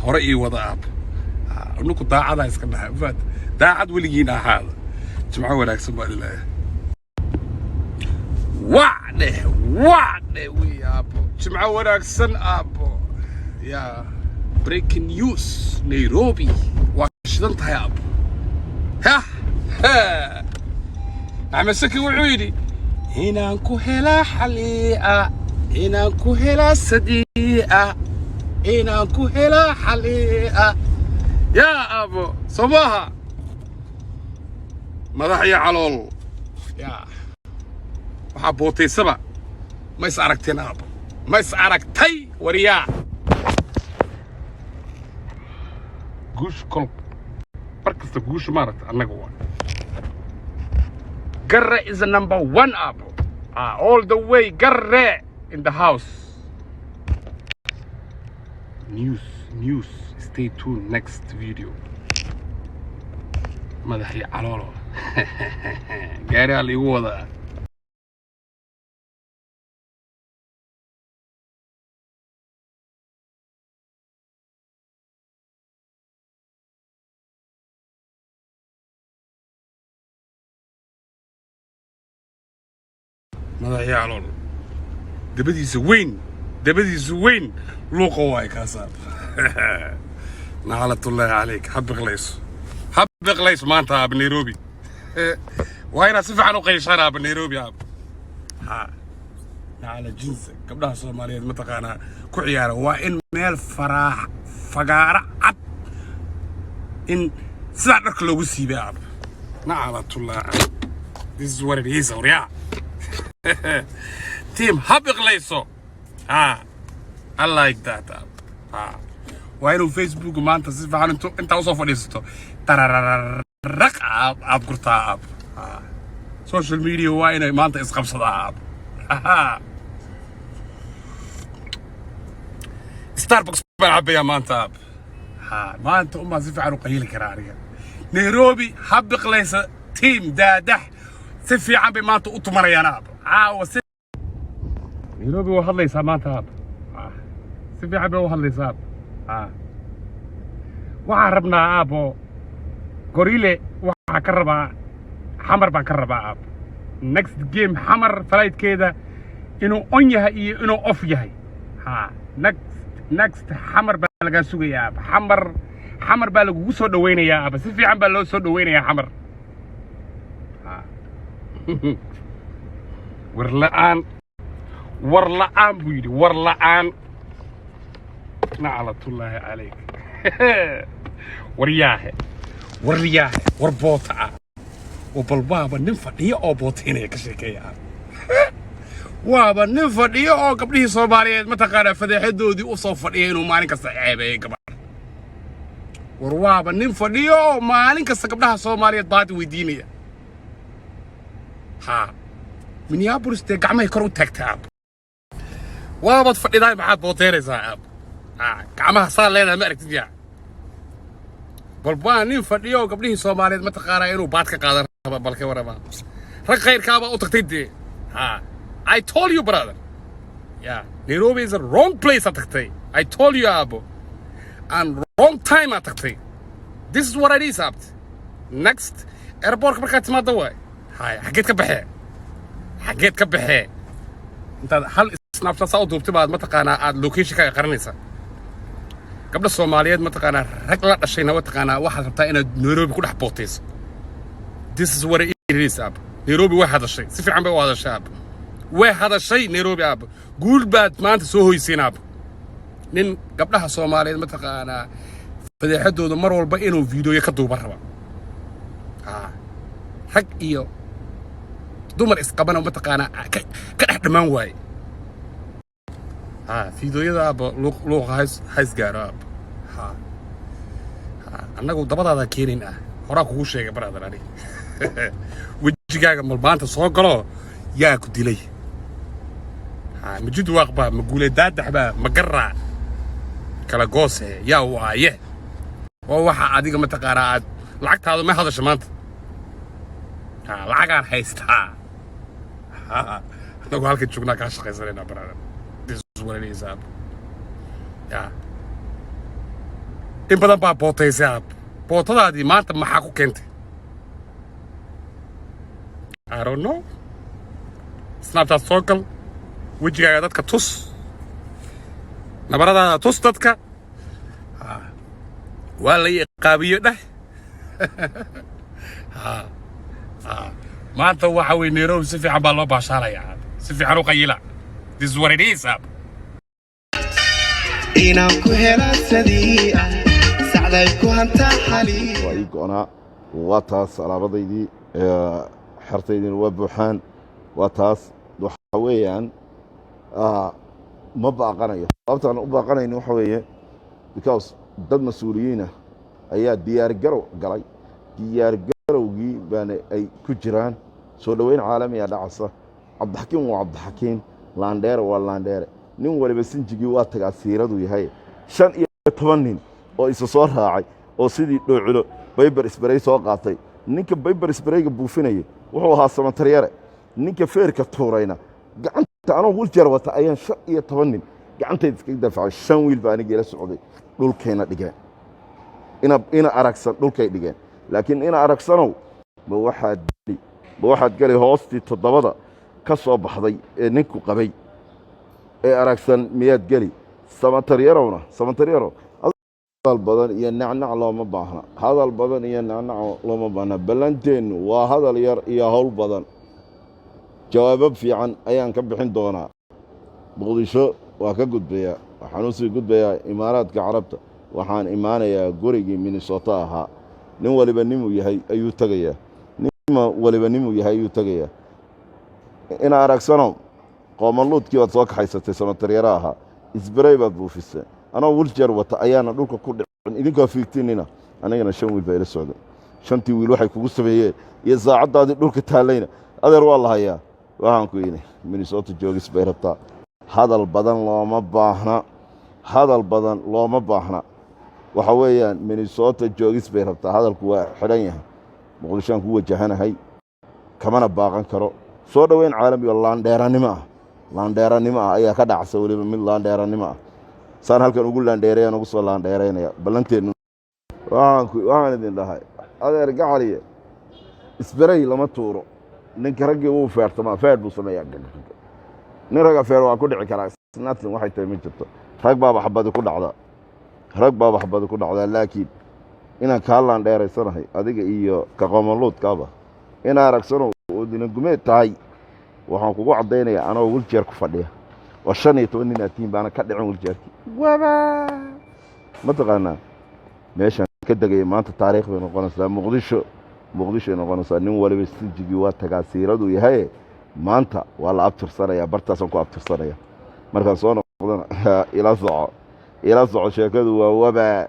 hore ii wada aab nuku daacada iska dhahay faad daacad weligiin ahaada jimco wanaagsan baa ilaahay wacde wi aabo jimco wanaagsan aabo ya breaking news Nairobi waa shidan tahay aabo Ahmed Saki wuxuu yidhi inaan ku helaa xalii'a inaan ku helaa sadii'a inaan ku helaa xalii'a yaa aabo somaha madax iyo calool yaa waxaa bootaysaba ma is aragteen aabo ma is aragtay wariyaa guush kol markasta guusha maaragta annaga waa Garre is the number one aabo all the way Garre in the house news stay tuned next video madaxi caloolo gaari hal igu wada madaxi caloolo dabadiisa weyn luuqa waay kaasaab naclatullaahi calayk habbiqlays maanta aab Nairobi waa inaad si fiican u qayshaan aab Nairobi aab nacla jinsa gabdhaha Soomaaliyeed mataqaanaa ku ciyaara waa in meel fagaara cad in sidaa dharka loogu siibay aab naclatullaahi this is what it is awriyaa team habbiqlayso I like that waa inuu Facebook maanta si fiican inta usoo fadhiisato tarararaq aad gurtaa aab social media waa inay maanta isqabsadaa aab Starbucks baan cabaya maanta aab maanta uma si fiican u qayli karaa aniga Nairobi habbiqlaysa team daadax si fiican bay maanta u tumarayaan aab Nairobi waa hadlaysaa maanta aab si fiican bay u hadlaysaa aab waxaan rabnaa aabo gorile waxaa ka rabaa xamar baan ka rabaa aab next game xamar flightkeeda inuu on yahay iyo inuu off yahay next xamar baa lagaa sugayaa aab xamar baa lagugu soo dhawaynayaa aab si fiican baa loo soo dhawaynayaa xamar war la'aan buu yidhi war la'aan naclatullaahi calayk waryaahe war boota ah oo balbaaba nin fadhiyo oo bootaynaya ka sheekeeya waaba nin fadhiyo oo gabdhihii Soomaaliyeed mataqaanaa fadeexadoodii u soo fadhiya inuu maalin kasta ceebeeyo gabadh war waaba nin fadhiyo oo maalin kasta gabdhaha Soomaaliyeed baad weydiinaya Minneapolis te gacmahay kor u taagtaa aab waabad fadhidaa maxaad booteeraysaa aab gacmaha saa leedahay ma aragtid yaa balbaa nin fadhiyo gabdhihii Soomaaliyeed ma taqaanaa inuu baad ka qaadan raba balka warama rag khayrkaaba u tagtay dee I told you brother Nairobi is a wrong place tagtay I told you aabo and wrong time tagtay this is what it is aab next airport markaa timaada waay xageed ka baxee intaad hal snapchat saa u duubtay baad mataqaanaa aad location ka qaranaysaa gabdha Soomaaliyeed mataqaanaa rag la dhashayna mataqaanaa waxaad rabtaa inaad Nairobi ku dhex bootayso this is what it is aab Nairobi way hadashay si fiican bay u hadashay aab way hadashay Nairobi aab guul baad maanta soo hoyseen aab nin gabdhaha Soomaaliyeed mataqaanaa fadeexadooda mar walba inuu video ka duuban raba rag iyo dumar isqabana mataqaanaa ka dhex dhamaan waaye fiidoyada aaba luuqa hays gaaro aab annagu dabadaada keenin horaa kugu sheegay brother ani wejigaaga malmaanta soo galo yaa ku dilay majid waaqbaa maguule daadaxbaa magaraa kala goose yaa waaye oo waxa adiga mataqaanaa aad lacagtaada ma hadasho maanta lacagaan haystaa anagu halka joognaa kaa shaqaysanayna brother this is what it is aab in badan baa bootaysay aab bootadaadii maanta maxaa ku keentay I don't know snapchat soo gal wejigaaga dadka tus nabaradaada tus dadka waa la iqaabiyo dheh maanta waxa weeye Nairobi si fiican baa loo baashaalayaa si fiican u qayila this is what it is aab inaan ku hela sadii sacday ku hanta xali way go'na waa taas alaabadaydii xartaydin waa buuxaan waa taas waxa weeyaan ma baaqanayo sababtaan u baaqanayn waxa weeye because dad mas'uuliyiin ayaa diyaar garow galay diyaar garowgii baan ay ku jiraan soo dhaweyn caalami ah dhacasa Cabdixakiin waa Cabdixakiin Laandheere waa Laandheere nin waliba sinjigii waa tagaa siiradu yahay 15 nin oo isa soo raacay oo sidii dhooculo baybar isbaray soo qaatay ninka baybar isbarayga buufinayay wuxuu ahaa Samatariyare ninka feerka tuurayna gacanta anoo wheelchair wata ayaan 15 nin gacantayda iska dafacay 5 wiil baan igala socday dhulkeena dhigeen ina aragsan dhulkay dhigeen laakiin ina aragsanow ma waxaad gali hoostii toddobada ka soo baxday ee ninku qabay ee aragsan miyaad gali Samatariyaro hadal badan iyo nacnac looma baahna hadal badan iyo nacnac looma baahna balanteenu waa hadal yar iyo hawl badan jawaab fiican ayaan ka bixin doonaa Muqdisho waa ka gudbaya waxaan u sii gudbayaa Imaaraadka Carabta waxaan imaanayaa gurigii Minnesota ahaa nin waliba nimu yahay ayuu tagayaa ina aragsano qoomaluudkii waad soo kaxaysatay Samatariyara ahaa isbaray baad buufisay anoo wheelchair wata ayaana dhulka ku dhicin idinkoo fiigtinina anagana 5 wiil baa ila socday 5tii wiil waxay kugu sameeyeen iyo saacadaadii dhulka taalayna adeer waa la hayaa waxaan ku yini Minnesota joogis bay rabtaa hadal badan looma baahna waxa weeyaan Minnesota joogis bay rabtaa hadalku waa xidhan yahay Muqdishoan ku wajahanahay kamana baaqan karo soo dhaweyn caalami oo laandheeranimo ayaa ka dhacsa waliba mid laandheeranimo saan halkan ugu laandheerayaan ugu soo laandheeraynaya balanteenu waxaan idin dhahay adeer gacaliye isbaray lama tuuro ninka raggii uu feertama feer buu sameeyaa nin raga feer waa ku dhici karaa snatling waxay tahay ma jirto rag baa xabad ku dhacda laakiin inaan ka laandheeraysanahay adiga iyo ka qoomaluudkaaba ina aragsano oo dinan gumeed tahay waxaan kugu cadeynayaa anoo wheelchair ku fadhiya waa 15 nin aatiin baana ka dhicin wheelchairkii ma taqaanaa meeshaan ka degay maanta taariikh bay noqonaysaa Muqdisho noqonaysaa nin waliba sinjigii waa tagaa siiradu yahay maanta waa la abtirsanayaa bartaasan ku abtirsanaya markaan soo noqdana ila soco sheekadu waa waba